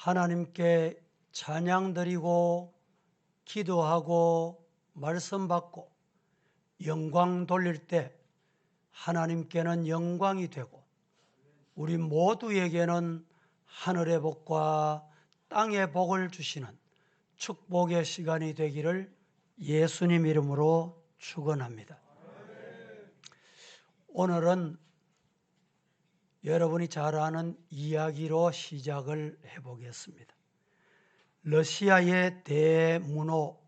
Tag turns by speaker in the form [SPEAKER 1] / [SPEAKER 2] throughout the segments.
[SPEAKER 1] 하나님께 찬양 드리고 기도하고 말씀 받고 영광 돌릴 때 하나님께는 영광이 되고 우리 모두에게는 하늘의 복과 땅의 복을 주시는 축복의 시간이 되기를 예수님 이름으로 축원합니다. 오늘은 여러분이 잘 아는 이야기로 시작을 해보겠습니다. 러시아의 대문호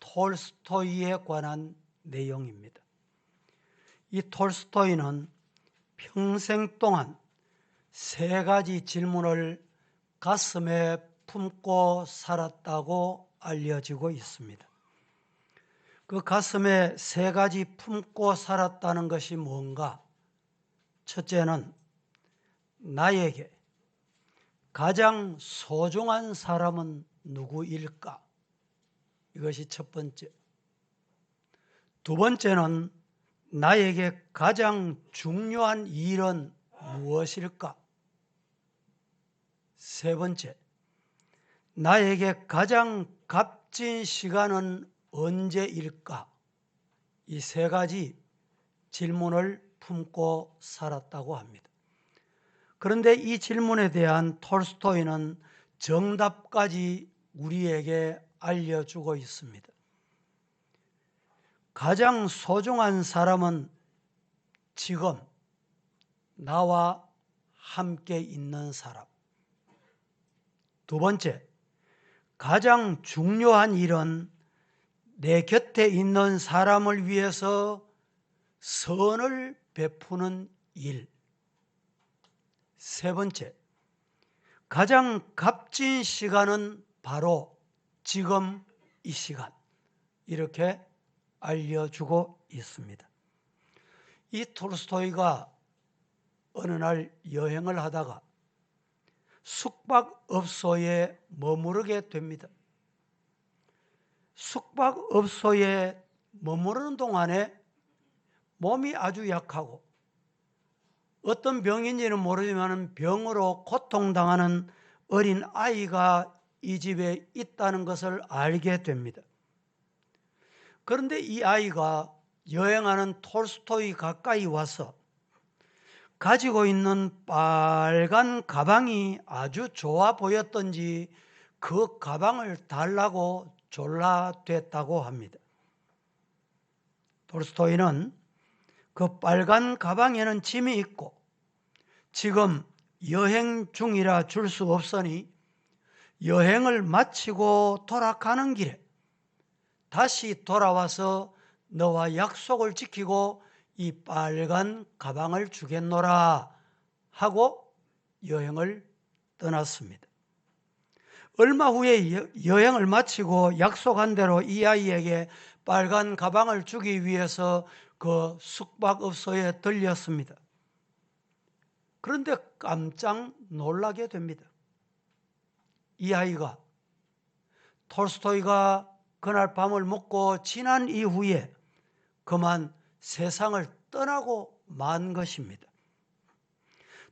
[SPEAKER 1] 톨스토이에 관한 내용입니다. 이 톨스토이는 평생 동안 세 가지 질문을 가슴에 품고 살았다고 알려지고 있습니다. 그 가슴에 세 가지 품고 살았다는 것이 뭔가? 첫째는 나에게 가장 소중한 사람은 누구일까? 이것이 첫 번째. 두 번째는 나에게 가장 중요한 일은 무엇일까? 세 번째, 나에게 가장 값진 시간은 언제일까? 이 세 가지 질문을 품고 살았다고 합니다. 그런데 이 질문에 대한 톨스토이는 정답까지 우리에게 알려주고 있습니다. 가장 소중한 사람은 지금 나와 함께 있는 사람. 두 번째, 가장 중요한 일은 내 곁에 있는 사람을 위해서 선을 베푸는 일. 세 번째, 가장 값진 시간은 바로 지금 이 시간. 이렇게 알려주고 있습니다. 이 톨스토이가 어느 날 여행을 하다가 숙박업소에 머무르게 됩니다. 숙박업소에 머무르는 동안에 몸이 아주 약하고 어떤 병인지는 모르지만 병으로 고통당하는 어린 아이가 이 집에 있다는 것을 알게 됩니다. 그런데 이 아이가 여행하는 톨스토이 가까이 와서 가지고 있는 빨간 가방이 아주 좋아 보였던지 그 가방을 달라고 졸라댔다고 합니다. 톨스토이는 그 빨간 가방에는 짐이 있고 지금 여행 중이라 줄 수 없으니 여행을 마치고 돌아가는 길에 다시 돌아와서 너와 약속을 지키고 이 빨간 가방을 주겠노라 하고 여행을 떠났습니다. 얼마 후에 여행을 마치고 약속한 대로 이 아이에게 빨간 가방을 주기 위해서 그 숙박업소에 들렸습니다. 그런데 깜짝 놀라게 됩니다. 이 아이가 톨스토이가 그날 밤을 먹고 지난 이후에 그만 세상을 떠나고 만 것입니다.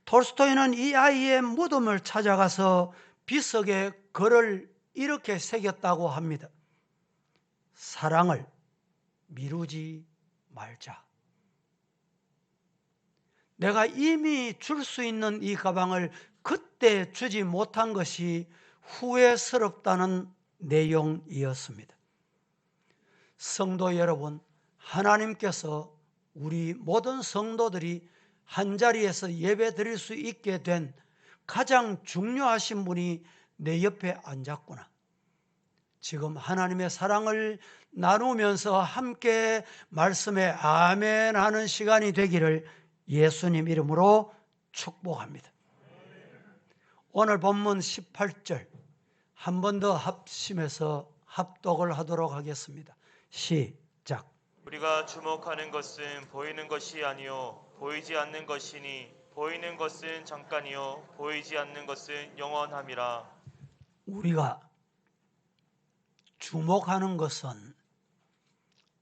[SPEAKER 1] 톨스토이는 이 아이의 무덤을 찾아가서 비석에 글을 이렇게 새겼다고 합니다. 사랑을 미루지 말자. 내가 이미 줄 수 있는 이 가방을 그때 주지 못한 것이 후회스럽다는 내용이었습니다. 성도 여러분, 하나님께서 우리 모든 성도들이 한자리에서 예배 드릴 수 있게 된 가장 중요하신 분이 내 옆에 앉았구나. 지금 하나님의 사랑을 나누면서 함께 말씀에 아멘 하는 시간이 되기를 예수님 이름으로 축복합니다. 오늘 본문 18절 한 번 더 합심해서 합독을 하도록 하겠습니다. 시작.
[SPEAKER 2] 우리가 주목하는 것은 보이는 것이 아니요 보이지 않는 것이니 보이는 것은 잠깐이요 보이지 않는 것은 영원함이라.
[SPEAKER 1] 우리가 주목하는 것은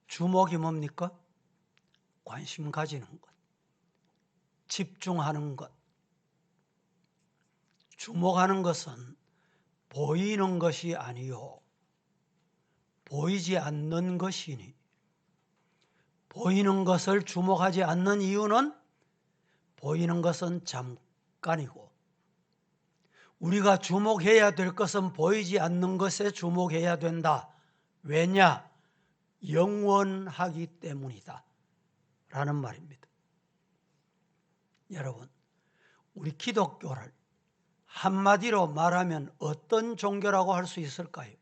[SPEAKER 1] 주목이 뭡니까? 관심 가지는 것, 집중하는 것. 주목하는 것은 보이는 것이 아니요 보이지 않는 것이니, 보이는 것을 주목하지 않는 이유는 보이는 것은 잠깐이고 우리가 주목해야 될 것은 보이지 않는 것에 주목해야 된다. 왜냐? 영원하기 때문이다 라는 말입니다. 여러분, 우리 기독교를 한마디로 말하면 어떤 종교라고 할 수 있을까요?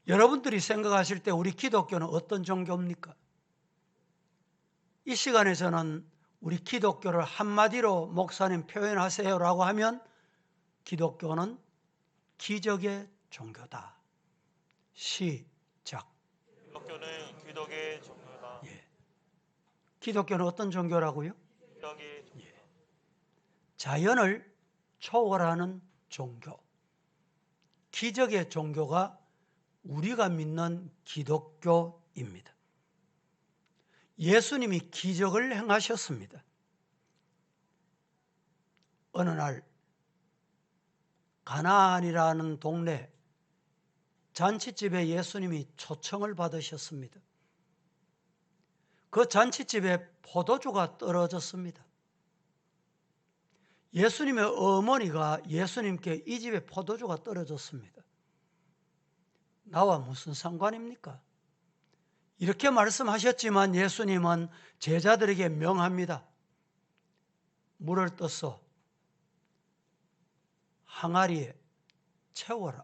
[SPEAKER 1] 여러분들이 생각하실 때 우리 기독교는 어떤 종교입니까? 이 시간에 저는 우리 기독교를 한마디로 목사님 표현하세요라고 하면 기독교는 기적의 종교다. 시작.
[SPEAKER 2] 기독교는 기독의 종교다.
[SPEAKER 1] 기독교는 어떤 종교라고요?
[SPEAKER 2] 기적의 종교.
[SPEAKER 1] 자연을 초월하는 종교. 기적의 종교가 우리가 믿는 기독교입니다. 예수님이 기적을 행하셨습니다. 어느 날 가나안이라는 동네 잔치집에 예수님이 초청을 받으셨습니다. 그 잔치집에 포도주가 떨어졌습니다. 예수님의 어머니가 예수님께 이 집에 포도주가 떨어졌습니다. 나와 무슨 상관입니까? 이렇게 말씀하셨지만 예수님은 제자들에게 명합니다. 물을 떠서 항아리에 채워라.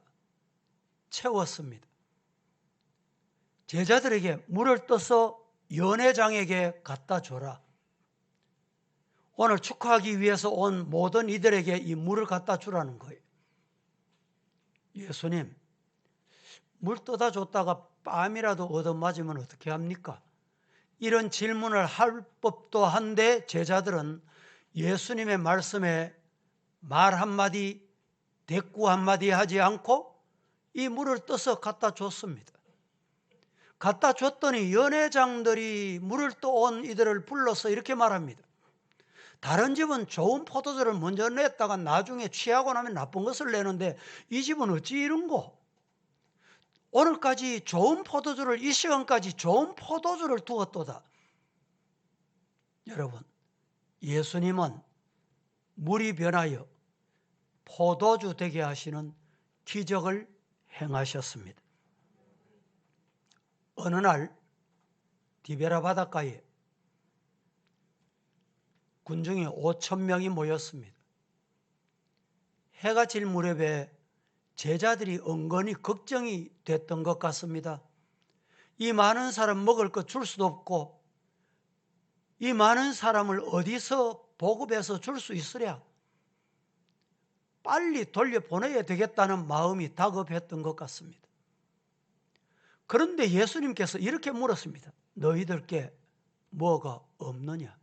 [SPEAKER 1] 채웠습니다. 제자들에게 물을 떠서 연회장에게 갖다 줘라. 오늘 축하하기 위해서 온 모든 이들에게 이 물을 갖다 주라는 거예요. 예수님, 물 떠다 줬다가 뺨이라도 얻어맞으면 어떻게 합니까? 이런 질문을 할 법도 한데 제자들은 예수님의 말씀에 말 한마디, 대꾸 한마디 하지 않고 이 물을 떠서 갖다 줬습니다. 갖다 줬더니 연회장들이 물을 떠온 이들을 불러서 이렇게 말합니다. 다른 집은 좋은 포도주를 먼저 냈다가 나중에 취하고 나면 나쁜 것을 내는데 이 집은 어찌 이런고? 오늘까지 좋은 포도주를, 이 시간까지 좋은 포도주를 두었도다. 여러분, 예수님은 물이 변하여 포도주 되게 하시는 기적을 행하셨습니다. 어느 날 디베라 바닷가에 군중이 5,000명이 모였습니다. 해가 질 무렵에 제자들이 은근히 걱정이 됐던 것 같습니다. 이 많은 사람 먹을 것 줄 수도 없고 이 많은 사람을 어디서 보급해서 줄 수 있으랴? 빨리 돌려보내야 되겠다는 마음이 다급했던 것 같습니다. 그런데 예수님께서 이렇게 물었습니다. 너희들께 뭐가 없느냐?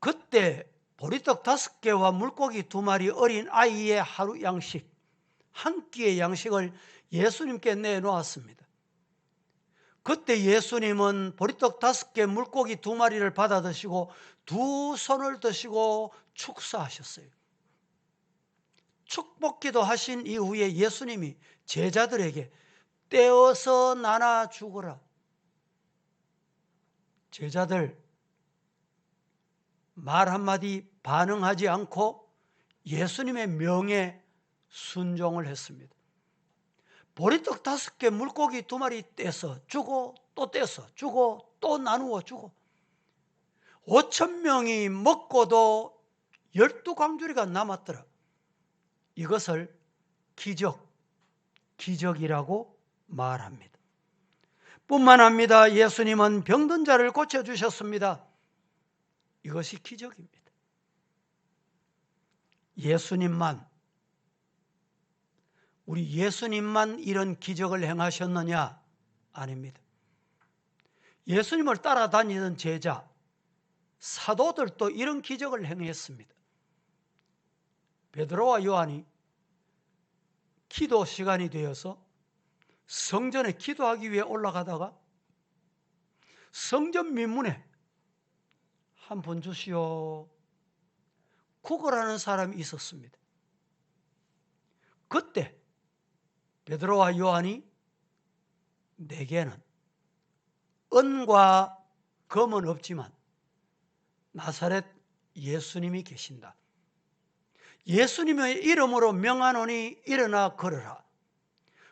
[SPEAKER 1] 그때 보리떡 5개와 물고기 2마리 어린 아이의 하루 양식, 한 끼의 양식을 예수님께 내놓았습니다. 그때 예수님은 보리떡 5개, 물고기 2마리를 받아 드시고 두 손을 드시고 축사하셨어요. 축복기도 하신 이후에 예수님이 제자들에게 떼어서 나눠 주거라. 제자들 말 한마디 반응하지 않고 예수님의 명에 순종을 했습니다. 보리떡 5개, 물고기 2마리 떼서 주고 또 떼서 주고 또 나누어 주고 5,000명이 먹고도 12광주리가 남았더라. 이것을 기적이라고 말합니다. 뿐만 합니다. 예수님은 병든 자를 고쳐주셨습니다. 이것이 기적입니다. 우리 예수님만 이런 기적을 행하셨느냐? 아닙니다. 예수님을 따라다니던 제자, 사도들도 이런 기적을 행했습니다. 베드로와 요한이 기도 시간이 되어서 성전에 기도하기 위해 올라가다가 성전 민문에 한 분 주시오. 구걸하는 사람이 있었습니다. 베드로와 요한이 내게는 은과 금은 없지만 나사렛 예수님이 계신다. 예수님의 이름으로 명하노니 일어나 걸으라.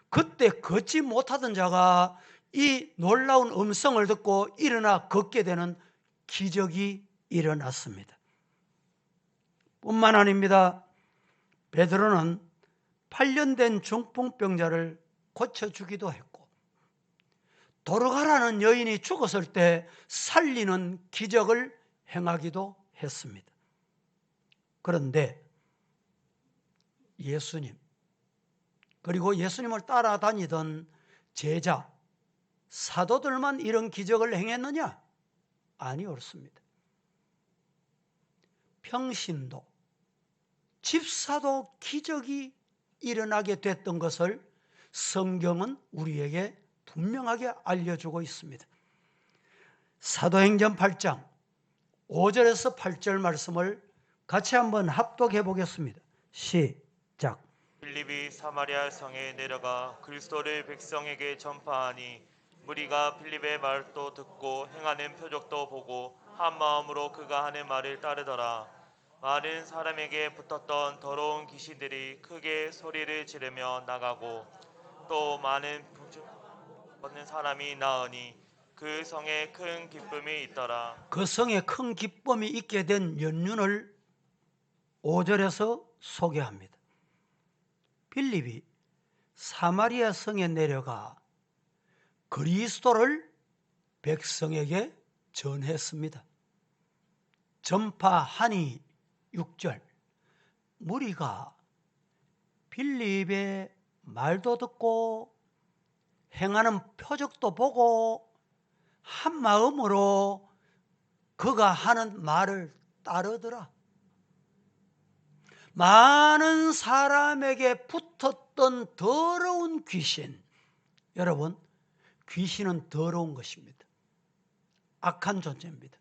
[SPEAKER 1] 그때 걷지 못하던 자가 이 놀라운 음성을 듣고 일어나 걷게 되는 기적이 일어났습니다. 뿐만 아닙니다. 베드로는 8년 된 중풍병자를 고쳐주기도 했고, 도르가라는 여인이 죽었을 때 살리는 기적을 행하기도 했습니다. 그런데 예수님, 그리고 예수님을 따라다니던 제자, 사도들만 이런 기적을 행했느냐? 아니, 옳습니다. 평신도, 집사도 기적이 일어나게 됐던 것을 성경은 우리에게 분명하게 알려주고 있습니다. 사도행전 8장 5절에서 8절 말씀을 같이 한번 합독해 보겠습니다. 시작.
[SPEAKER 2] 빌립이 사마리아 성에 내려가 그리스도를 백성에게 전파하니 무리가 빌립의 말도 듣고 행하는 표적도 보고 한 마음으로 그가 하는 말을 따르더라. 많은 사람에게 붙었던 더러운 귀신들이 크게 소리를 지르며 나가고 또 많은 부족한 사람이 나으니 그 성에 큰 기쁨이 있더라.
[SPEAKER 1] 그 성에 큰 기쁨이 있게 된 연륜을 5절에서 소개합니다. 빌립이 사마리아 성에 내려가 그리스도를 백성에게 전했습니다. 전파하니 6절. 무리가 빌립의 말도 듣고 행하는 표적도 보고 한 마음으로 그가 하는 말을 따르더라. 많은 사람에게 붙었던 더러운 귀신, 여러분, 귀신은 더러운 것입니다. 악한 존재입니다.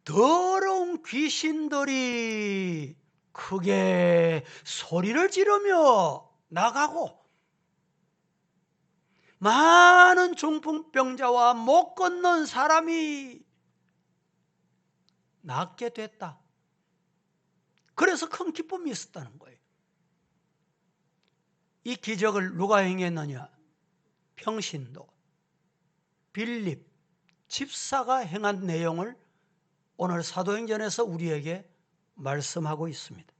[SPEAKER 1] 더러운 귀신들이 크게 소리를 지르며 나가고 많은 중풍병자와 못 걷는 사람이 낫게 됐다. 그래서 큰 기쁨이 있었다는 거예요. 이 기적을 누가 행했느냐? 평신도, 빌립, 집사가 행한 내용을 오늘 사도행전에서 우리에게 말씀하고 있습니다.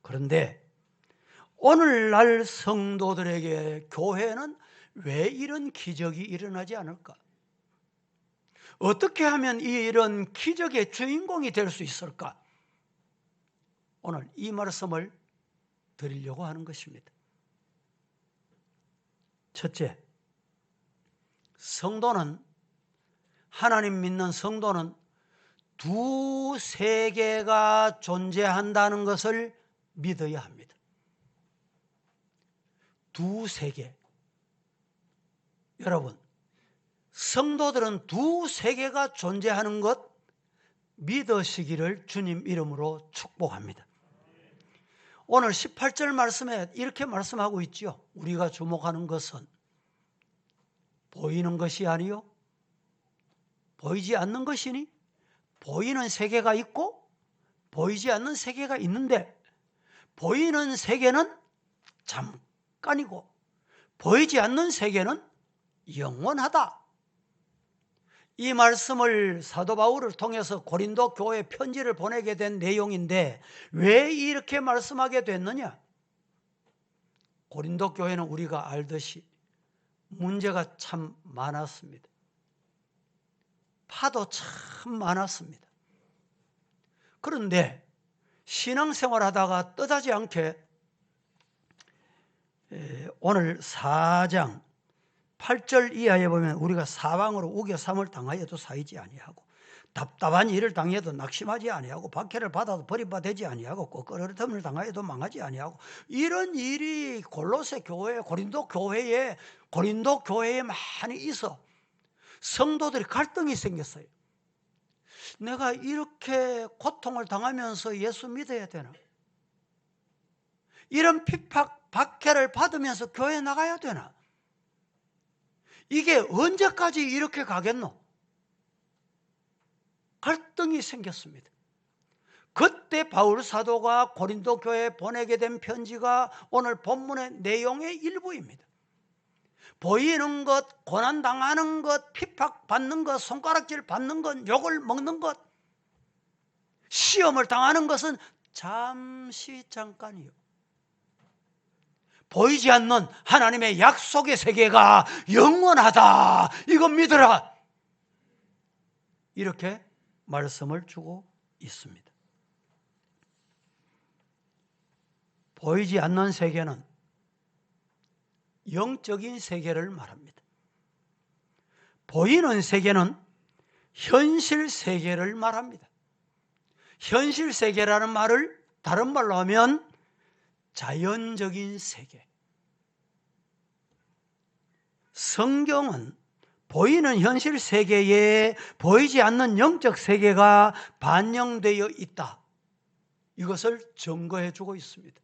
[SPEAKER 1] 그런데 오늘날 성도들에게 교회는 왜 이런 기적이 일어나지 않을까? 어떻게 하면 이런 기적의 주인공이 될 수 있을까? 오늘 이 말씀을 드리려고 하는 것입니다. 첫째, 성도는, 하나님 믿는 성도는 두 세계가 존재한다는 것을 믿어야 합니다. 두 세계. 여러분, 성도들은 두 세계가 존재하는 것 믿으시기를 주님 이름으로 축복합니다. 오늘 18절 말씀에 이렇게 말씀하고 있죠. 우리가 주목하는 것은 보이는 것이 아니요 보이지 않는 것이니, 보이는 세계가 있고 보이지 않는 세계가 있는데 보이는 세계는 잠깐이고 보이지 않는 세계는 영원하다. 이 말씀을 사도 바울을 통해서 고린도 교회 편지를 보내게 된 내용인데 왜 이렇게 말씀하게 됐느냐? 고린도 교회는 우리가 알듯이 문제가 참 많았습니다. 파도 참 많았습니다. 그런데 신앙생활 하다가 뜻하지 않게 오늘 4장 8절 이하에 보면 우리가 사방으로 우겨 삼을 당하여도 사이지 아니하고 답답한 일을 당해도 낙심하지 아니하고 박해를 받아도 버림받지 아니하고 꺾어름을 당하여도 망하지 아니하고 이런 일이 골로새 교회, 고린도 교회에 많이 있어. 성도들이 갈등이 생겼어요. 내가 이렇게 고통을 당하면서 예수 믿어야 되나? 이런 핍박 박해를 받으면서 교회 나가야 되나? 이게 언제까지 이렇게 가겠노? 갈등이 생겼습니다. 그때 바울 사도가 고린도 교회에 보내게 된 편지가 오늘 본문의 내용의 일부입니다. 보이는 것, 고난당하는 것, 핍박받는 것, 손가락질 받는 것, 욕을 먹는 것, 시험을 당하는 것은 잠시 잠깐이요. 보이지 않는 하나님의 약속의 세계가 영원하다. 이거 믿으라. 이렇게 말씀을 주고 있습니다. 보이지 않는 세계는 영적인 세계를 말합니다. 보이는 세계는 현실 세계를 말합니다. 현실 세계라는 말을 다른 말로 하면 자연적인 세계. 성경은 보이는 현실 세계에 보이지 않는 영적 세계가 반영되어 있다. 이것을 증거해 주고 있습니다.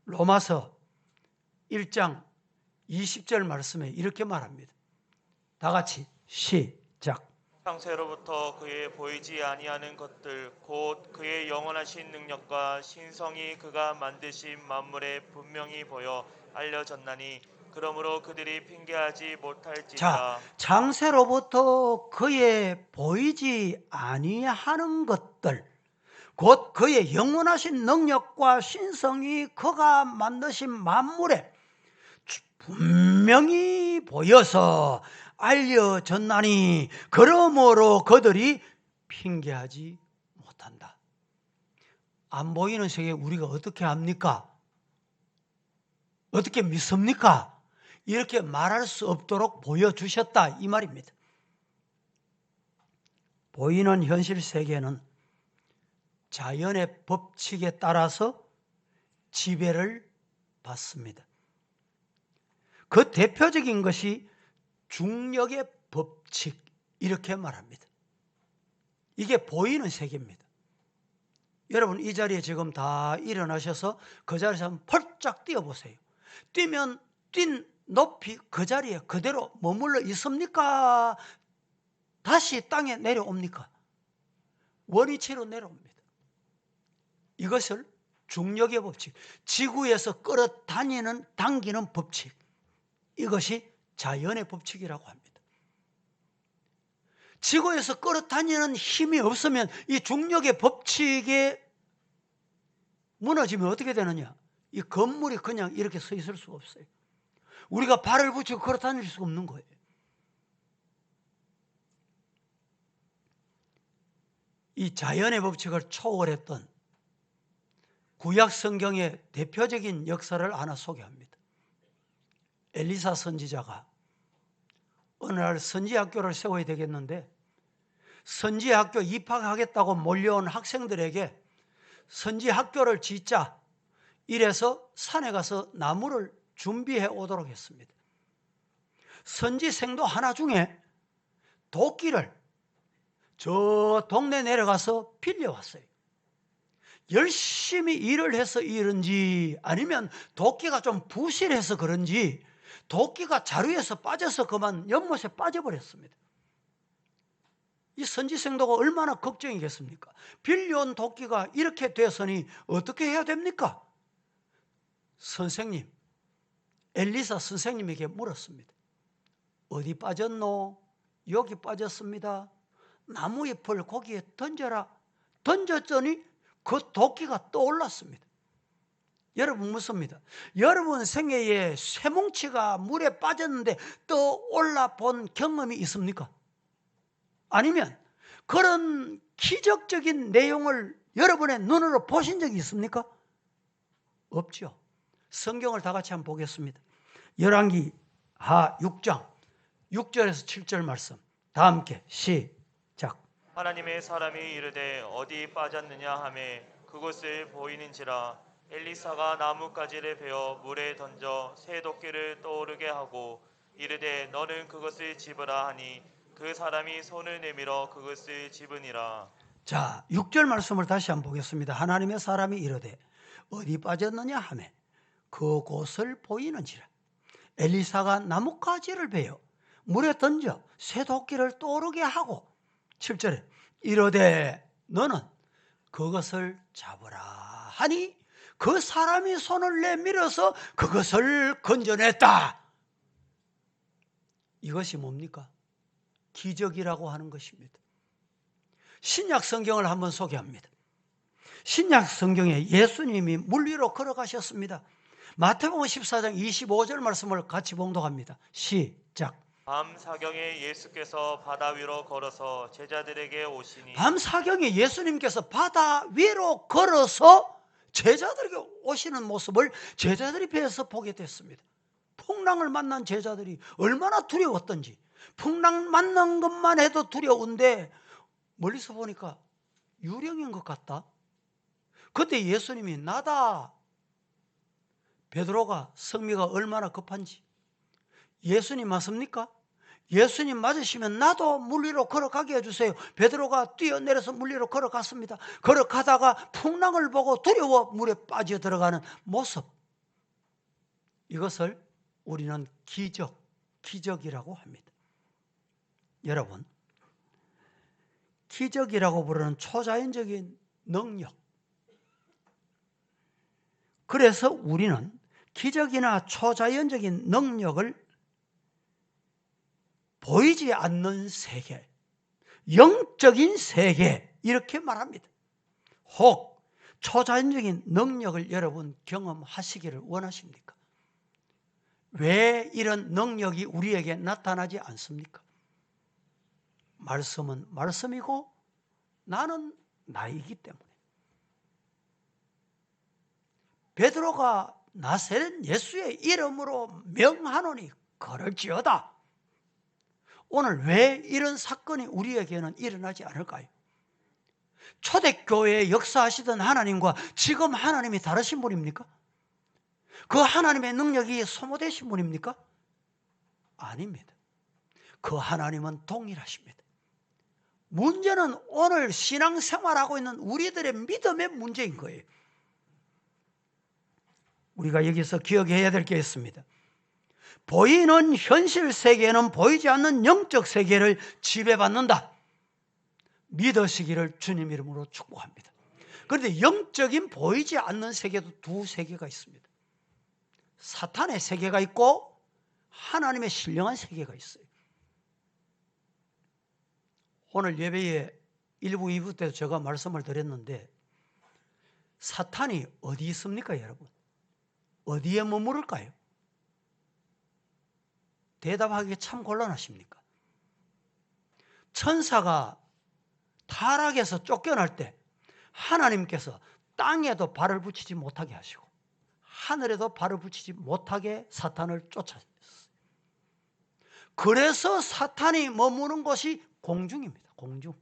[SPEAKER 1] 로마서 1장 20절 말씀에 이렇게 말합니다. 다 같이 시작.
[SPEAKER 2] 창세로부터 그의 보이지 아니하는 것들 곧 그의 영원하신 능력과 신성이 그가 만드신 만물에 분명히 보여 알려졌나니 그러므로 그들이 핑계하지 못할지니라.
[SPEAKER 1] 창세로부터 그의 보이지 아니하는 것들 곧 그의 영원하신 능력과 신성이 그가 만드신 만물에 분명히 보여서 알려졌나니 그러므로 그들이 핑계하지 못한다. 안 보이는 세계 우리가 어떻게 합니까? 어떻게 믿습니까? 이렇게 말할 수 없도록 보여주셨다 이 말입니다. 보이는 현실 세계는 자연의 법칙에 따라서 지배를 받습니다. 그 대표적인 것이 중력의 법칙 이렇게 말합니다. 이게 보이는 세계입니다. 여러분 이 자리에 지금 다 일어나셔서 그 자리에서 한번 펄쩍 뛰어보세요. 뛰면 뛴 높이 그 자리에 그대로 머물러 있습니까? 다시 땅에 내려옵니까? 원위치로 내려옵니다. 이것을 중력의 법칙, 지구에서 끌어다니는 당기는 법칙, 이것이 자연의 법칙이라고 합니다. 지구에서 끌어다니는 힘이 없으면 이 중력의 법칙에 무너지면 어떻게 되느냐? 이 건물이 그냥 이렇게 서 있을 수가 없어요. 우리가 발을 붙이고 걸어다닐 수가 없는 거예요. 이 자연의 법칙을 초월했던 구약 성경의 대표적인 역사를 하나 소개합니다. 엘리사 선지자가 어느 날 선지학교를 세워야 되겠는데 선지학교 입학하겠다고 몰려온 학생들에게 선지학교를 짓자 이래서 산에 가서 나무를 준비해 오도록 했습니다. 선지생도 하나 중에 도끼를 저 동네 내려가서 빌려왔어요. 열심히 일을 해서 이런지 아니면 도끼가 좀 부실해서 그런지 도끼가 자루에서 빠져서 그만 연못에 빠져버렸습니다. 이 선지생도가 얼마나 걱정이겠습니까? 빌려온 도끼가 이렇게 되었으니 어떻게 해야 됩니까? 선생님, 엘리사 선생님에게 물었습니다. 어디 빠졌노? 여기 빠졌습니다. 나무잎을 거기에 던져라. 던졌더니 그 도끼가 떠올랐습니다. 여러분 묻습니다. 여러분 생애에 쇠뭉치가 물에 빠졌는데 떠올라 본 경험이 있습니까? 아니면 그런 기적적인 내용을 여러분의 눈으로 보신 적이 있습니까? 없죠. 성경을 다 같이 한번 보겠습니다. 열왕기 하 6장 6절에서 7절 말씀 다 함께 시작.
[SPEAKER 2] 하나님의 사람이 이르되 어디 빠졌느냐 하매 그곳을 보이는지라. 엘리사가 나뭇가지를 베어 물에 던져 새 도끼를 떠오르게 하고 이르되 너는 그것을 집으라 하니 그 사람이 손을 내밀어 그것을 집으니라.
[SPEAKER 1] 자, 6절 말씀을 다시 한번 보겠습니다. 하나님의 사람이 이르되 어디 빠졌느냐 하매 그곳을 보이는지라. 엘리사가 나뭇가지를 베어 물에 던져 쇠도끼를 떠오르게 하고 7절에 이르되 너는 그것을 잡으라 하니 그 사람이 손을 내밀어서 그것을 건져냈다. 이것이 뭡니까? 기적이라고 하는 것입니다. 신약 성경을 한번 소개합니다. 신약 성경에 예수님이 물 위로 걸어가셨습니다. 마태복음 14장 25절 말씀을 같이 봉독합니다. 시작.
[SPEAKER 2] 밤 사경에 예수께서 바다 위로 걸어서 제자들에게 오시니
[SPEAKER 1] 밤 사경에 예수님께서 바다 위로 걸어서 제자들에게 오시는 모습을 제자들이 배에서 보게 됐습니다. 풍랑을 만난 제자들이 얼마나 두려웠던지, 풍랑 만난 것만 해도 두려운데 멀리서 보니까 유령인 것 같다. 그때 예수님이 나다. 베드로가 성미가 얼마나 급한지 예수님 맞습니까? 예수님 맞으시면 나도 물 위로 걸어가게 해주세요. 베드로가 뛰어내려서 물 위로 걸어갔습니다. 걸어가다가 풍랑을 보고 두려워 물에 빠져 들어가는 모습, 이것을 우리는 기적이라고 합니다. 여러분, 기적이라고 부르는 초자연적인 능력, 그래서 우리는 기적이나 초자연적인 능력을 보이지 않는 세계, 영적인 세계 이렇게 말합니다. 혹 초자연적인 능력을 여러분 경험하시기를 원하십니까? 왜 이런 능력이 우리에게 나타나지 않습니까? 말씀은 말씀이고 나는 나이기 때문에. 베드로가 나사렛 예수의 이름으로 명하노니 걸을지어다. 오늘 왜 이런 사건이 우리에게는 일어나지 않을까요? 초대교회에 역사하시던 하나님과 지금 하나님이 다르신 분입니까? 그 하나님의 능력이 소모되신 분입니까? 아닙니다. 그 하나님은 동일하십니다. 문제는 오늘 신앙생활하고 있는 우리들의 믿음의 문제인 거예요. 우리가 여기서 기억해야 될 게 있습니다. 보이는 현실 세계는 보이지 않는 영적 세계를 지배받는다. 믿으시기를 주님 이름으로 축복합니다. 그런데 영적인 보이지 않는 세계도 두 세계가 있습니다. 사탄의 세계가 있고 하나님의 신령한 세계가 있어요. 오늘 예배에 1부, 2부 때 제가 말씀을 드렸는데 사탄이 어디 있습니까, 여러분? 어디에 머무를까요? 대답하기 참 곤란하십니까? 천사가 타락해서 쫓겨날 때 하나님께서 땅에도 발을 붙이지 못하게 하시고 하늘에도 발을 붙이지 못하게 사탄을 쫓아냈어요. 그래서 사탄이 머무는 곳이 공중입니다. 공중.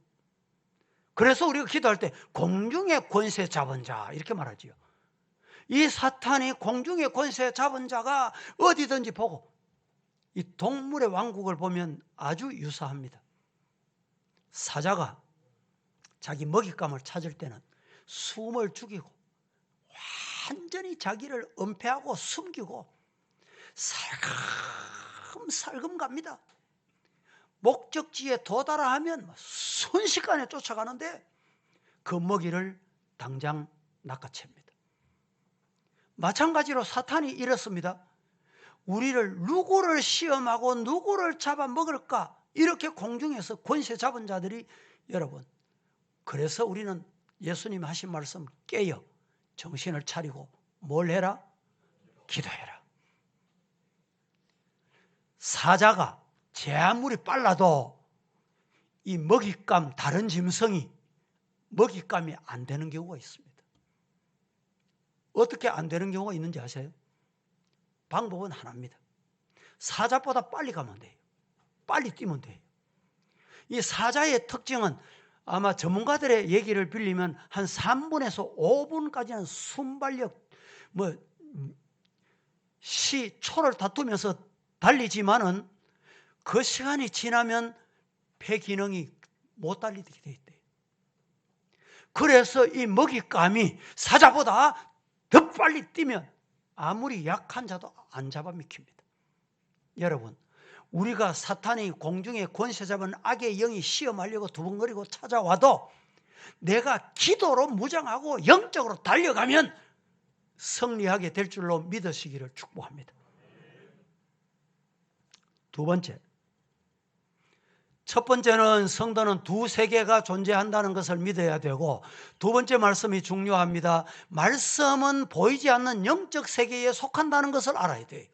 [SPEAKER 1] 그래서 우리가 기도할 때 공중의 권세 잡은 자 이렇게 말하지요. 이 사탄이 공중의 권세 잡은 자가 어디든지 보고, 이 동물의 왕국을 보면 아주 유사합니다. 사자가 자기 먹잇감을 찾을 때는 숨을 죽이고 완전히 자기를 은폐하고 숨기고 살금살금 갑니다. 목적지에 도달을 하면 순식간에 쫓아가는데 그 먹이를 당장 낚아챕니다. 마찬가지로 사탄이 이렇습니다. 우리를 누구를 시험하고 누구를 잡아먹을까, 이렇게 공중에서 권세 잡은 자들이, 여러분, 그래서 우리는 예수님이 하신 말씀 깨어 정신을 차리고 뭘 해라? 기도해라. 사자가 제 아무리 빨라도 이 먹잇감, 다른 짐승이 먹잇감이 안 되는 경우가 있습니다. 어떻게 안 되는 경우가 있는지 아세요? 방법은 하나입니다. 사자보다 빨리 가면 돼요. 빨리 뛰면 돼요. 이 사자의 특징은 아마 전문가들의 얘기를 빌리면 한 3분에서 5분까지는 순발력, 초를 다투면서 달리지만은 그 시간이 지나면 폐 기능이 못 달리게 돼 있대요. 그래서 이 먹잇감이 사자보다 더 빨리 뛰면 아무리 약한 자도 안 잡아먹힙니다. 여러분, 우리가 사탄이 공중에 권세 잡은 악의 영이 시험하려고 두근거리고 찾아와도 내가 기도로 무장하고 영적으로 달려가면 승리하게 될 줄로 믿으시기를 축복합니다. 두 번째, 첫 번째는 성도는 두 세계가 존재한다는 것을 믿어야 되고, 두 번째 말씀이 중요합니다. 말씀은 보이지 않는 영적 세계에 속한다는 것을 알아야 돼요.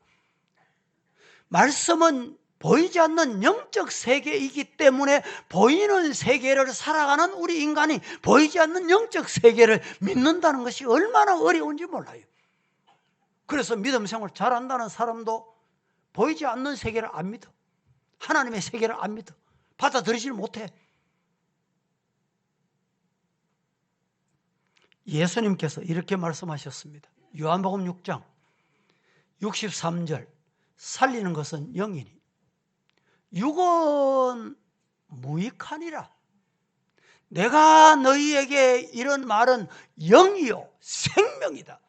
[SPEAKER 1] 말씀은 보이지 않는 영적 세계이기 때문에 보이는 세계를 살아가는 우리 인간이 보이지 않는 영적 세계를 믿는다는 것이 얼마나 어려운지 몰라요. 그래서 믿음 생활 잘한다는 사람도 보이지 않는 세계를 안 믿어. 하나님의 세계를 안 믿어. 받아들이질 못해. 예수님께서 이렇게 말씀하셨습니다. 요한복음 6장 63절, 살리는 것은 영이니 육은 무익하니라. 내가 너희에게 이런 말은 영이요 생명이다.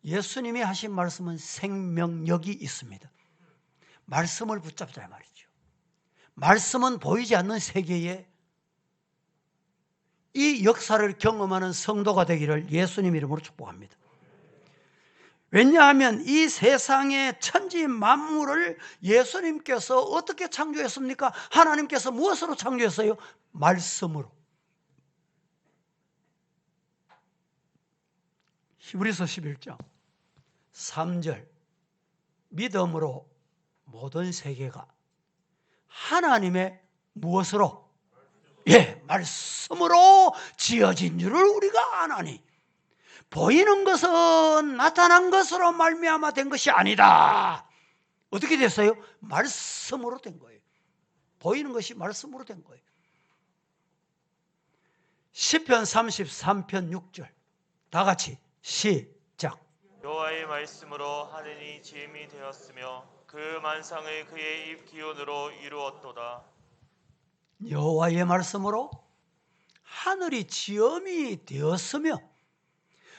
[SPEAKER 1] 예수님이 하신 말씀은 생명력이 있습니다. 말씀을 붙잡자 말이죠. 말씀은 보이지 않는 세계에 이 역사를 경험하는 성도가 되기를 예수님 이름으로 축복합니다. 왜냐하면 이 세상의 천지 만물을 예수님께서 어떻게 창조했습니까? 하나님께서 무엇으로 창조했어요? 말씀으로. 히브리서 11장 3절, 믿음으로 모든 세계가 하나님의 무엇으로? 말씀으로 지어진 줄을 우리가 아나니 보이는 것은 나타난 것으로 말미암아 된 것이 아니다. 어떻게 됐어요? 말씀으로 된 거예요. 보이는 것이 말씀으로 된 거예요. 시편 33편 6절 다 같이 시작.
[SPEAKER 2] 여호와의 말씀으로 하늘이 지음이 되었으며 그 만상을 그의 입 기운으로 이루었도다.
[SPEAKER 1] 여호와의 말씀으로 하늘이 지음이 되었으며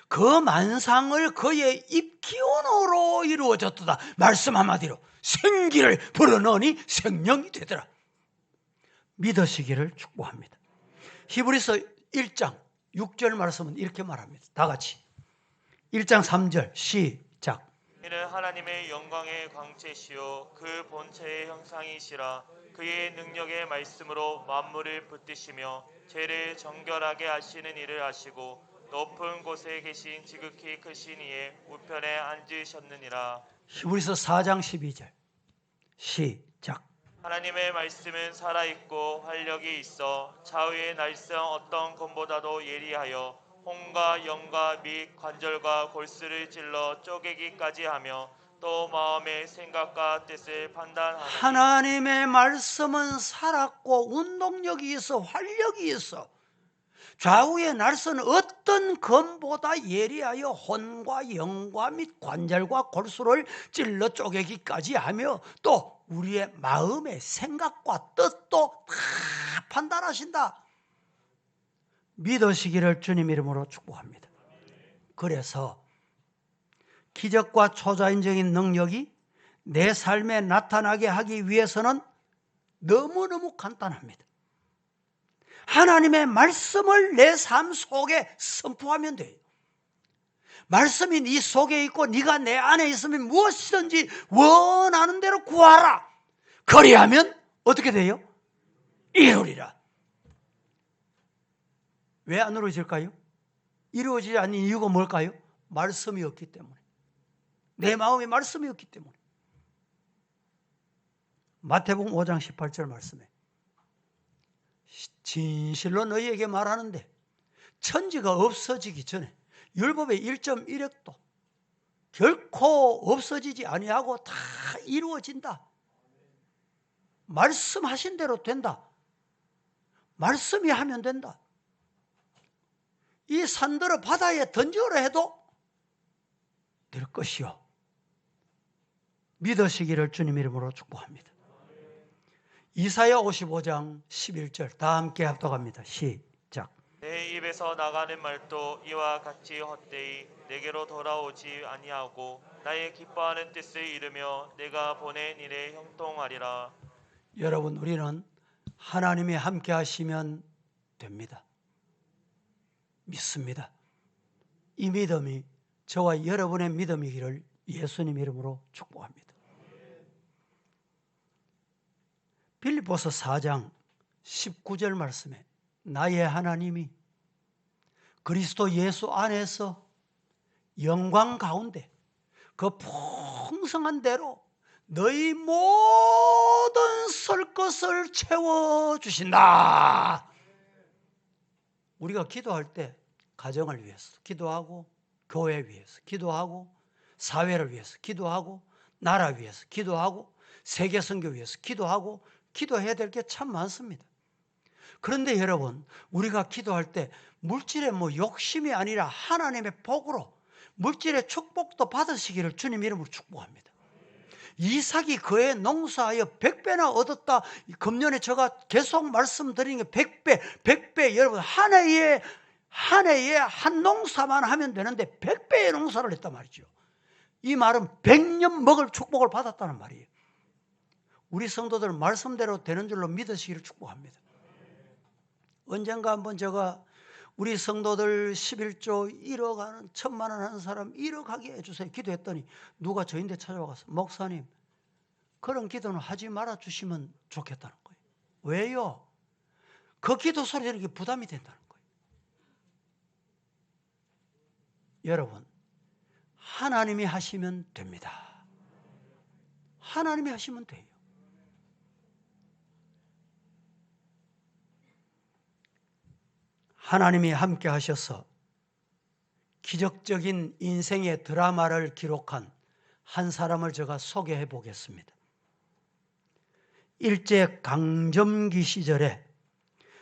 [SPEAKER 1] 그 만상을 그의 입 기운으로 이루어졌도다. 말씀 한마디로 생기를 불어넣으니 생명이 되더라. 믿으시기를 축복합니다. 히브리서 1장 6절 말씀은 이렇게 말합니다. 다 같이 1장 3절 시작.
[SPEAKER 2] 이는 하나님의 영광의 광채시요 그 본체의 형상이시라. 그의 능력의 말씀으로 만물을 붙드시며 죄를 정결하게 하시는 일을 하시고 높은 곳에 계신 지극히 크신 이의 우편에 앉으셨느니라.
[SPEAKER 1] 히브리서 4장 12절 시작.
[SPEAKER 2] 하나님의 말씀은 살아있고 활력이 있어 좌우의 날성 어떤 검보다도 예리하여 혼과 영과 및 관절과 골수를 찔러 쪼개기까지 하며 또 마음의 생각과 뜻을 판단하느니.
[SPEAKER 1] 하나님의 말씀은 살았고 운동력이 있어 활력이 있어 좌우의 날선 어떤 검보다 예리하여 혼과 영과 및 관절과 골수를 찔러 쪼개기까지 하며 또 우리의 마음의 생각과 뜻도 다 판단하신다. 믿으시기를 주님 이름으로 축복합니다. 그래서 기적과 초자연적인 능력이 내 삶에 나타나게 하기 위해서는 너무너무 간단합니다. 하나님의 말씀을 내 삶 속에 선포하면 돼요. 말씀이 네 속에 있고 네가 내 안에 있으면 무엇이든지 원하는 대로 구하라. 그리하면 어떻게 돼요? 이루리라. 왜 안 이루어질까요? 이루어지지 않는 이유가 뭘까요? 말씀이 없기 때문에. 내 마음에 말씀이 없기 때문에. 마태복음 5장 18절 말씀에 진실로 너희에게 말하는데 천지가 없어지기 전에 율법의 1.1획도 결코 없어지지 아니하고 다 이루어진다. 말씀하신 대로 된다. 말씀이 하면 된다. 이 산들을 바다에 던지오라 해도 될 것이요. 믿으시기를 주님 이름으로 축복합니다. 이사야 55장 11절 다 함께 합독합니다. 시작.
[SPEAKER 2] 내 입에서 나가는 말도 이와 같이 헛되이 내게로 돌아오지 아니하고 나의 기뻐하는 뜻을 이루며 내가 보낸 일에 형통하리라.
[SPEAKER 1] 여러분, 우리는 하나님이 함께 하시면 됩니다. 믿습니다. 이 믿음이 저와 여러분의 믿음이기를 예수님 이름으로 축복합니다. 빌립보서 4장 19절 말씀에 나의 하나님이 그리스도 예수 안에서 영광 가운데 그 풍성한 대로 너희 모든 설 것을 채워주신다. 우리가 기도할 때 가정을 위해서 기도하고, 교회 위해서 기도하고, 사회를 위해서 기도하고, 나라 위해서 기도하고, 세계 선교 위해서 기도하고, 기도해야 될 게 참 많습니다. 그런데 여러분, 우리가 기도할 때 물질의 욕심이 아니라 하나님의 복으로 물질의 축복도 받으시기를 주님 이름으로 축복합니다. 이삭이 그의 농사하여 100배나 얻었다. 금년에 제가 계속 말씀드리는 게 100배. 여러분, 한 해에 한 농사만 하면 되는데 100배의 농사를 했단 말이죠. 이 말은 100년 먹을 축복을 받았다는 말이에요. 우리 성도들 말씀대로 되는 줄로 믿으시기를 축복합니다. 언젠가 한번 제가 우리 성도들 11조 1억 하는 1,000만 원 하는 사람 1억 하게 해주세요 기도했더니 누가 저인데 찾아와서 목사님, 그런 기도는 하지 말아 주시면 좋겠다는 거예요. 왜요? 그 기도 소리는 이게 부담이 된다는 거예요. 여러분, 하나님이 하시면 됩니다. 하나님이 하시면 돼요. 하나님이 함께 하셔서 기적적인 인생의 드라마를 기록한 한 사람을 제가 소개해 보겠습니다. 일제 강점기 시절에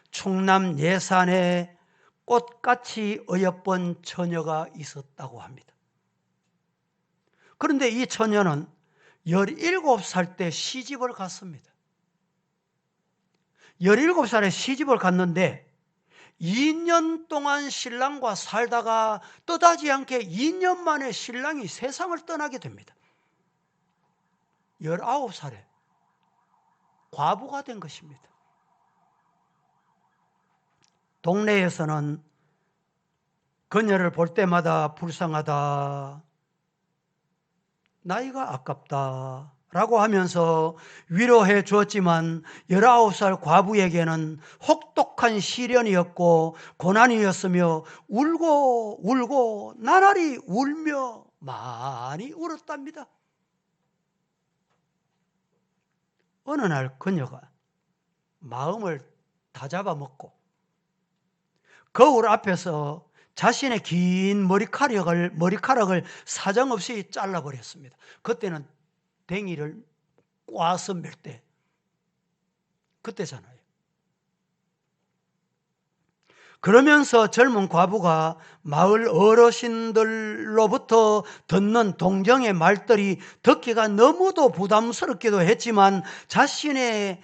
[SPEAKER 1] 충남 예산에 꽃같이 어여쁜 처녀가 있었다고 합니다. 그런데 이 처녀는 17살 때 시집을 갔습니다. 17살에 시집을 갔는데 2년 동안 신랑과 살다가 뜻하지 않게 2년 만에 신랑이 세상을 떠나게 됩니다. 19살에 과부가 된 것입니다. 동네에서는 그녀를 볼 때마다 불쌍하다, 나이가 아깝다 라고 하면서 위로해 주었지만 19살 과부에게는 혹독한 시련이었고 고난이었으며 울고 나날이 울며 많이 울었답니다. 어느 날 그녀가 마음을 다잡아먹고 거울 앞에서 자신의 긴 머리카락을 사정없이 잘라버렸습니다. 그때는 댕이를 꽈서 맬 때, 그때잖아요. 그러면서 젊은 과부가 마을 어르신들로부터 듣는 동정의 말들이 듣기가 너무도 부담스럽기도 했지만 자신의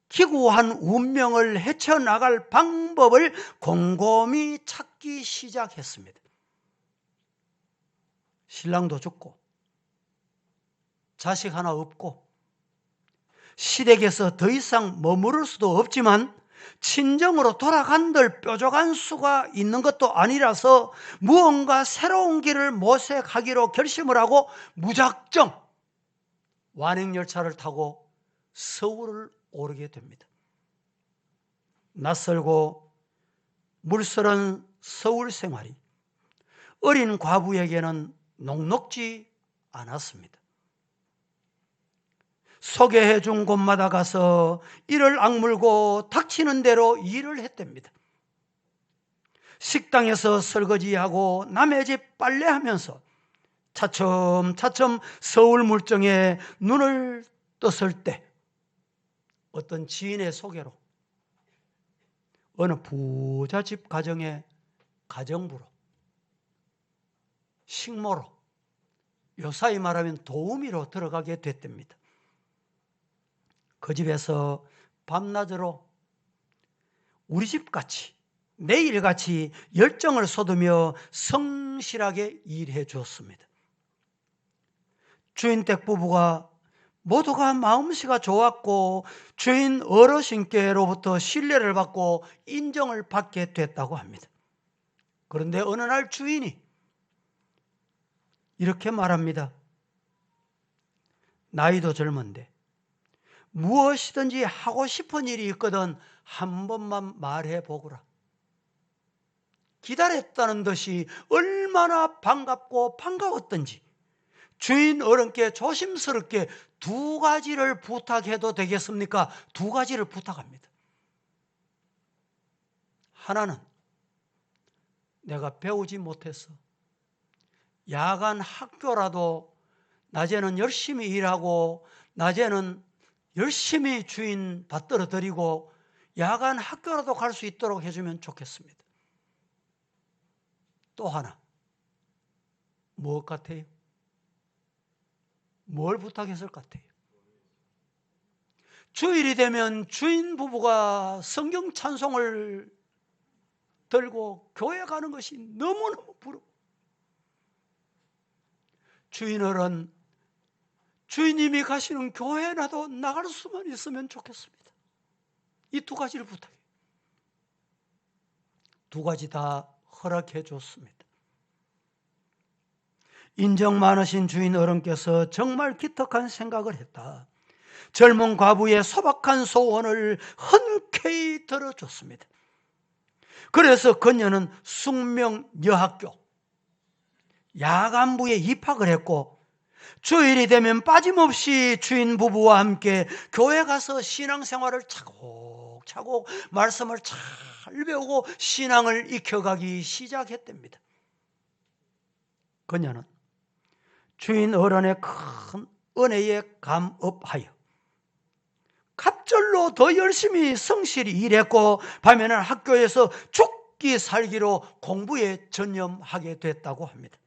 [SPEAKER 1] 기구한 운명을 헤쳐나갈 방법을 곰곰이 찾기 시작했습니다. 신랑도 죽고 자식 하나 없고 시댁에서 더 이상 머무를 수도 없지만 친정으로 돌아간들 뾰족한 수가 있는 것도 아니라서 무언가 새로운 길을 모색하기로 결심을 하고 무작정 완행열차를 타고 서울을 오르게 됩니다. 낯설고 물설은 서울 생활이 어린 과부에게는 녹록지 않았습니다. 소개해 준 곳마다 가서 이를 악물고 닥치는 대로 일을 했답니다. 식당에서 설거지하고 남의 집 빨래하면서 차츰차츰 서울 물정에 눈을 떴을 때 어떤 지인의 소개로 어느 부잣집 가정의 가정부로, 식모로, 요사이 말하면 도우미로 들어가게 됐답니다. 그 집에서 밤낮으로 우리 집같이 매일같이 열정을 쏟으며 성실하게 일해 주었습니다. 주인댁 부부가 모두가 마음씨가 좋았고 주인 어르신께로부터 신뢰를 받고 인정을 받게 됐다고 합니다. 그런데 어느 날 주인이 이렇게 말합니다. 나이도 젊은데 무엇이든지 하고 싶은 일이 있거든 한 번만 말해 보거라. 기다렸다는 듯이 얼마나 반갑고 반가웠던지 주인 어른께 조심스럽게 2가지를 부탁해도 되겠습니까? 2가지를 부탁합니다. 하나는 내가 배우지 못해서 야간 학교라도 낮에는 열심히 일하고 낮에는 열심히 주인 받들어 드리고 야간 학교라도 갈 수 있도록 해주면 좋겠습니다. 또 하나, 무엇 같아요? 뭘 부탁했을 것 같아요? 주일이 되면 주인 부부가 성경 찬송을 들고 교회 가는 것이 너무너무 부럽고 주인어른, 주인님이 가시는 교회라도 나갈 수만 있으면 좋겠습니다. 이 2가지를 부탁해요. 2가지 다 허락해 줬습니다. 인정 많으신 주인 어른께서 정말 기특한 생각을 했다. 젊은 과부의 소박한 소원을 흔쾌히 들어줬습니다. 그래서 그녀는 숙명여학교 야간부에 입학을 했고 주일이 되면 빠짐없이 주인 부부와 함께 교회 가서 신앙생활을 차곡차곡 말씀을 잘 배우고 신앙을 익혀가기 시작했답니다. 그녀는 주인 어른의 큰 은혜에 감업하여 갑절로 더 열심히 성실히 일했고 밤에는 학교에서 죽기 살기로 공부에 전념하게 됐다고 합니다.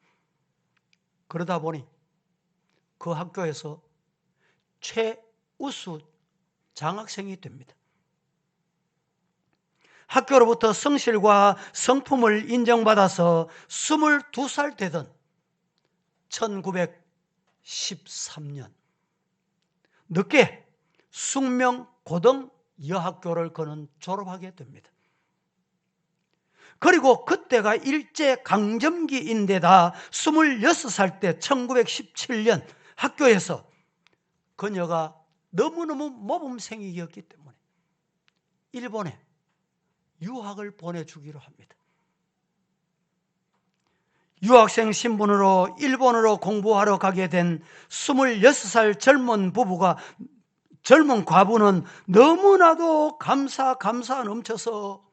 [SPEAKER 1] 그러다 보니 그 학교에서 최우수 장학생이 됩니다. 학교로부터 성실과 성품을 인정받아서 22살 되던 1913년 늦게 숙명고등여학교를 그는 졸업하게 됩니다. 그리고 그때가 일제강점기인데다 26살 때 1917년 학교에서 그녀가 너무너무 모범생이었기 때문에 일본에 유학을 보내주기로 합니다. 유학생 신분으로 일본으로 공부하러 가게 된 26살 젊은 과부는 너무나도 감사 넘쳐서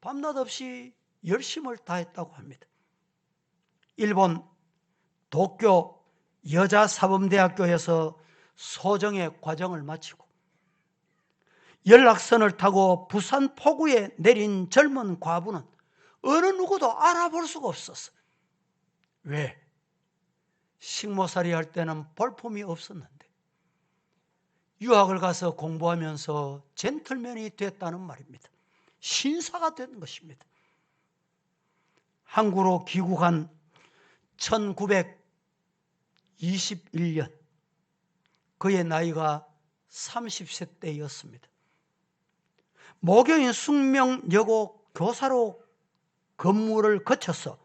[SPEAKER 1] 밤낮 없이 열심을 다했다고 합니다. 일본 도쿄 여자사범대학교에서 소정의 과정을 마치고 연락선을 타고 부산 포구에 내린 젊은 과부는 어느 누구도 알아볼 수가 없었어. 왜? 식모살이 할 때는 볼품이 없었는데 유학을 가서 공부하면서 젠틀맨이 됐다는 말입니다. 신사가 된 것입니다. 한국으로 귀국한 1921년 그의 나이가 30세 때였습니다. 모교인 숙명여고 교사로 근무를 거쳐서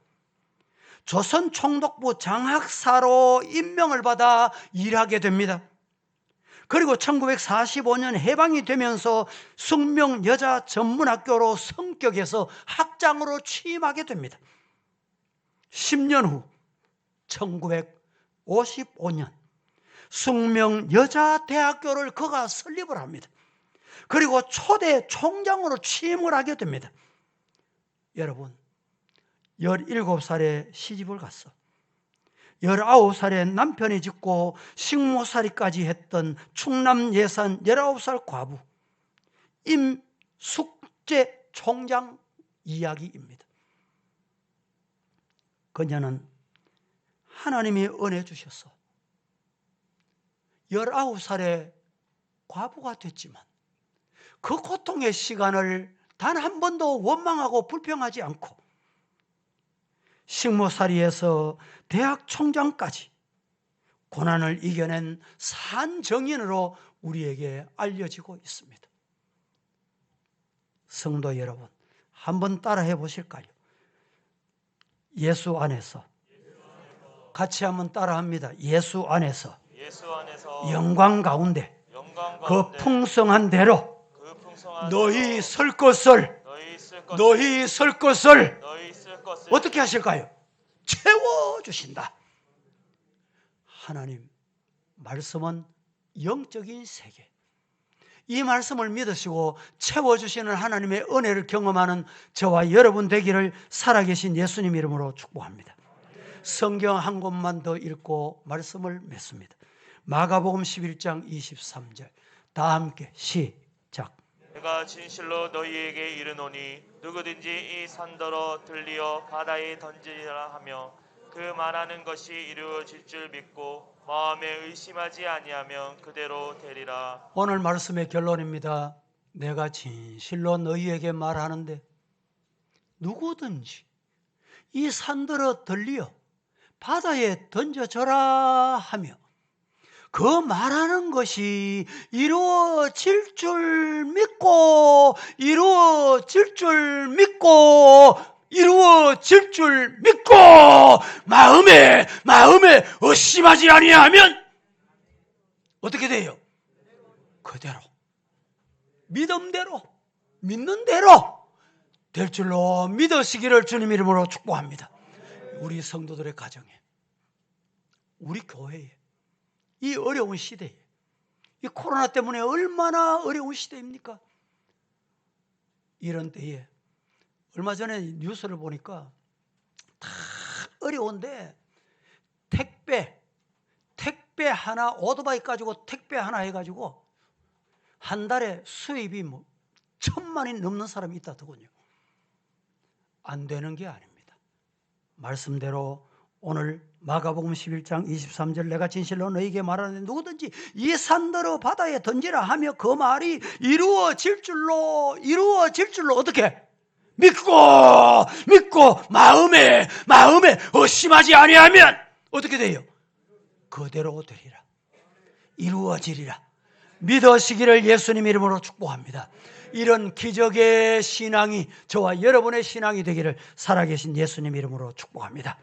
[SPEAKER 1] 조선총독부 장학사로 임명을 받아 일하게 됩니다. 그리고 1945년 해방이 되면서 숙명여자전문학교로 성격해서 학장으로 취임하게 됩니다. 10년 후 1955년 숙명여자대학교를 그가 설립을 합니다. 그리고 초대 총장으로 취임을 하게 됩니다. 여러분, 17살에 시집을 갔어. 19살에 남편이 짓고 식모살이까지 했던 충남 예산 19살 과부 임숙재 총장 이야기입니다. 그녀는 하나님이 은혜 주셔서 19살에 과부가 됐지만 그 고통의 시간을 단 한 번도 원망하고 불평하지 않고 식모살이에서 대학 총장까지 고난을 이겨낸 산 정인으로 우리에게 알려지고 있습니다. 성도 여러분, 한번 따라해 보실까요? 예수 안에서, 같이 한번 따라합니다. 예수 안에서 영광 가운데 그 풍성한 대로 너희 설 것을 어떻게 하실까요? 채워주신다. 하나님 말씀은 영적인 세계, 이 말씀을 믿으시고 채워주시는 하나님의 은혜를 경험하는 저와 여러분 되기를 살아계신 예수님 이름으로 축복합니다. 성경 한 곳만 더 읽고 말씀을 맺습니다. 마가복음 11장 23절 다 함께 시작.
[SPEAKER 2] 내가 진실로 너희에게 이르노니 누구든지 이 산더러 들리어 바다에 던지리라 하며 그 말하는 것이 이루어질 줄 믿고 마음에 의심하지 아니하면 그대로 되리라.
[SPEAKER 1] 오늘 말씀의 결론입니다. 내가 진실로 너희에게 말하는데 누구든지 이 산더러 들리어 바다에 던져져라 하며 그 말하는 것이 이루어질 줄 믿고 이루어질 줄 믿고 마음에 의심하지 아니하면 어떻게 돼요? 그대로 믿음대로 믿는 대로 될 줄로 믿으시기를 주님 이름으로 축복합니다. 우리 성도들의 가정에, 우리 교회에, 이 어려운 시대에, 이 코로나 때문에 얼마나 어려운 시대입니까? 이런 때에 얼마 전에 뉴스를 보니까 다 어려운데 택배 하나, 오토바이 가지고 택배 하나 해가지고 한 달에 수입이 1,000만이 넘는 사람이 있다더군요. 안 되는 게 아닙니다. 말씀대로 오늘 마가복음 11장 23절 내가 진실로 너희에게 말하는데 누구든지 이 산더러 바다에 던지라 하며 그 말이 이루어질 줄로 어떻게? 믿고 마음에 의심하지 아니하면 어떻게 돼요? 그대로 되리라. 이루어지리라. 믿으시기를 예수님 이름으로 축복합니다. 이런 기적의 신앙이 저와 여러분의 신앙이 되기를 살아계신 예수님 이름으로 축복합니다.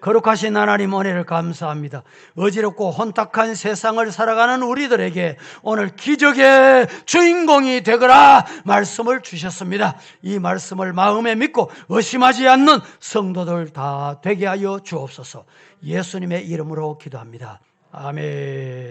[SPEAKER 1] 거룩하신 하나님 은혜를 감사합니다. 어지럽고 혼탁한 세상을 살아가는 우리들에게 오늘 기적의 주인공이 되거라 말씀을 주셨습니다. 이 말씀을 마음에 믿고 의심하지 않는 성도들 다 되게 하여 주옵소서. 예수님의 이름으로 기도합니다. 아멘.